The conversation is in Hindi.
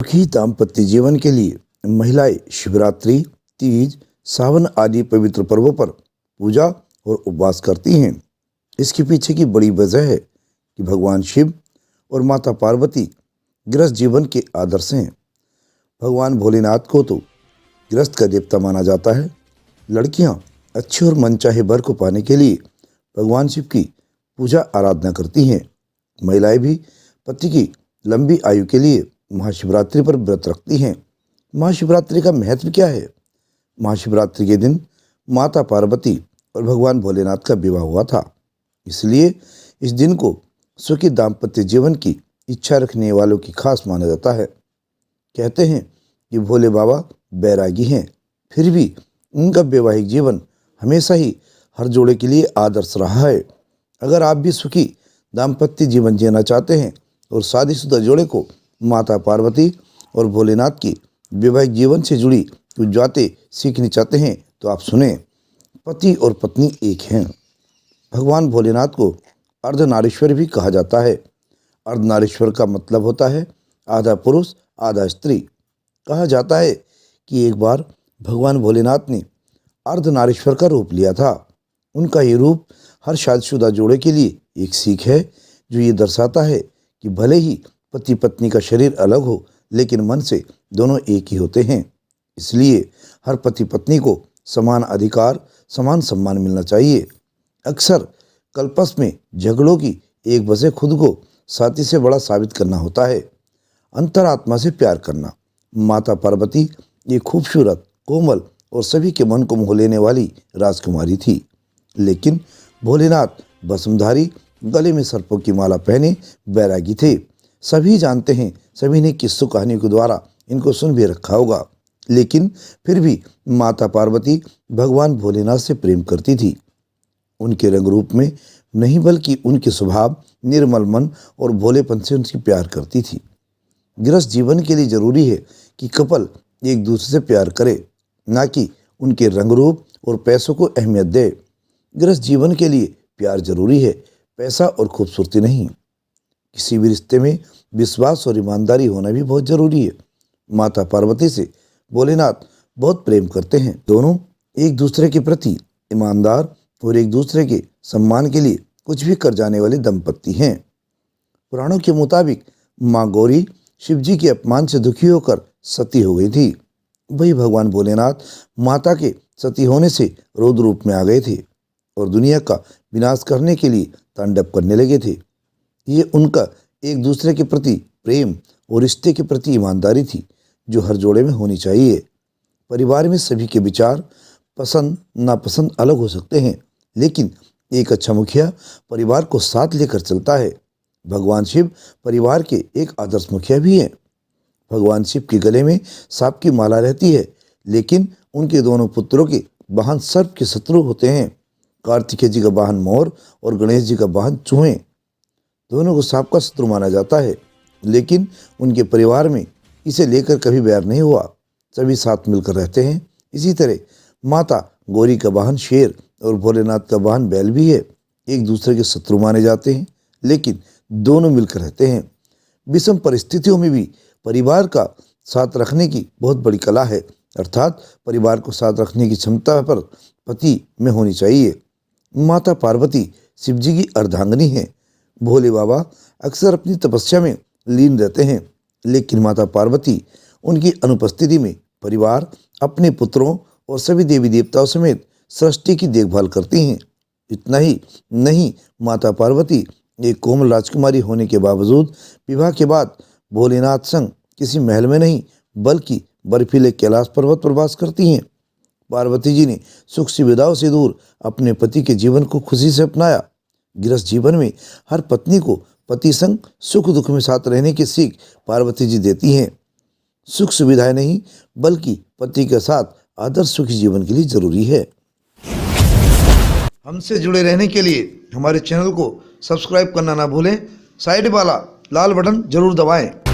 सुखी दाम्पत्य जीवन के लिए महिलाएं शिवरात्रि, तीज, सावन आदि पवित्र पर्वों पर पूजा और उपवास करती हैं। इसके पीछे की बड़ी वजह है कि भगवान शिव और माता पार्वती गृहस्थ जीवन के आदर्श हैं। भगवान भोलेनाथ को तो गृहस्थ का देवता माना जाता है। लड़कियां अच्छे और मनचाहे वर को पाने के लिए भगवान शिव की पूजा आराधना करती हैं। महिलाएं भी पति की लंबी आयु के लिए महाशिवरात्रि पर व्रत रखती हैं। महाशिवरात्रि का महत्व क्या है? महाशिवरात्रि के दिन माता पार्वती और भगवान भोलेनाथ का विवाह हुआ था, इसलिए इस दिन को सुखी दाम्पत्य जीवन की इच्छा रखने वालों की खास माना जाता है। कहते हैं कि भोले बाबा बैरागी हैं, फिर भी उनका वैवाहिक जीवन हमेशा ही हर जोड़े के लिए आदर्श रहा है। अगर आप भी सुखी दाम्पत्य जीवन जीना चाहते हैं और शादीशुदा जोड़े को माता पार्वती और भोलेनाथ की वैवाहिक जीवन से जुड़ी कुछ बातें सीखनी चाहते हैं तो आप सुने। पति और पत्नी एक हैं। भगवान भोलेनाथ को अर्धनारीश्वर भी कहा जाता है। अर्धनारीश्वर का मतलब होता है आधा पुरुष आधा स्त्री। कहा जाता है कि एक बार भगवान भोलेनाथ ने अर्धनारीश्वर का रूप लिया था। उनका ये रूप हर शादीशुदा जोड़े के लिए एक सीख है, जो ये दर्शाता है कि भले ही पति पत्नी का शरीर अलग हो, लेकिन मन से दोनों एक ही होते हैं। इसलिए हर पति पत्नी को समान अधिकार, समान सम्मान मिलना चाहिए। अक्सर कल्पस में झगड़ों की एक वजह खुद को साथी से बड़ा साबित करना होता है। अंतरात्मा से प्यार करना। माता पार्वती एक खूबसूरत, कोमल और सभी के मन को मोह लेने वाली राजकुमारी थी, लेकिन भोलेनाथ भस्मधारी, गले में सर्पों की माला पहने बैरागी थे। सभी जानते हैं, सभी ने किस्सों कहानियों के द्वारा इनको सुन भी रखा होगा, लेकिन फिर भी माता पार्वती भगवान भोलेनाथ से प्रेम करती थी। उनके रंग रूप में नहीं, बल्कि उनके स्वभाव, निर्मल मन और भोलेपन से उनसे प्यार करती थी। गृहस्थ जीवन के लिए जरूरी है कि कपल एक दूसरे से प्यार करे, ना कि उनके रंग रूप और पैसों को अहमियत दे। गृहस्थ जीवन के लिए प्यार जरूरी है, पैसा और खूबसूरती नहीं। किसी भी रिश्ते में विश्वास और ईमानदारी होना भी बहुत जरूरी है। माता पार्वती से भोलेनाथ बहुत प्रेम करते हैं। दोनों एक दूसरे के प्रति ईमानदार और एक दूसरे के सम्मान के लिए कुछ भी कर जाने वाले दंपत्ति हैं। पुराणों के मुताबिक माँ गौरी शिव जी के अपमान से दुखी होकर सती हो गई थी। वही भगवान भोलेनाथ माता के सती होने से रौद्र रूप में आ गए थे और दुनिया का विनाश करने के लिए तांडव करने लगे थे। ये उनका एक दूसरे के प्रति प्रेम और रिश्ते के प्रति ईमानदारी थी, जो हर जोड़े में होनी चाहिए। परिवार में सभी के विचार, पसंद नापसंद अलग हो सकते हैं, लेकिन एक अच्छा मुखिया परिवार को साथ लेकर चलता है। भगवान शिव परिवार के एक आदर्श मुखिया भी हैं। भगवान शिव के गले में सांप की माला रहती है, लेकिन उनके दोनों पुत्रों के वाहन सर्प के शत्रु होते हैं। कार्तिकेय जी का वाहन मोर और गणेश जी का वाहन चूहे। दोनों को सांप का शत्रु माना जाता है, लेकिन उनके परिवार में इसे लेकर कभी बैर नहीं हुआ। सभी साथ मिलकर रहते हैं। इसी तरह माता गौरी का वाहन शेर और भोलेनाथ का वाहन बैल भी है। एक दूसरे के शत्रु माने जाते हैं, लेकिन दोनों मिलकर रहते हैं। विषम परिस्थितियों में भी परिवार का साथ रखने की बहुत बड़ी कला है, अर्थात परिवार को साथ रखने की क्षमता पर पति में होनी चाहिए। माता पार्वती शिव जी की अर्धांगिनी हैं। भोले बाबा अक्सर अपनी तपस्या में लीन रहते हैं, लेकिन माता पार्वती उनकी अनुपस्थिति में परिवार, अपने पुत्रों और सभी देवी देवताओं समेत सृष्टि की देखभाल करती हैं। इतना ही नहीं, माता पार्वती एक कोमल राजकुमारी होने के बावजूद विवाह के बाद भोलेनाथ संग किसी महल में नहीं, बल्कि बर्फीले कैलाश पर्वत पर वास करती हैं। पार्वती जी ने सुख सुविधाओं से दूर अपने पति के जीवन को खुशी से अपनाया। गृहस्थ जीवन में हर पत्नी को पति संग सुख दुख में साथ रहने की सीख पार्वती जी देती हैं। सुख सुविधाएं नहीं, बल्कि पति के साथ आदर्श सुखी जीवन के लिए जरूरी है। हमसे जुड़े रहने के लिए हमारे चैनल को सब्सक्राइब करना ना भूलें। साइड वाला लाल बटन जरूर दबाएं।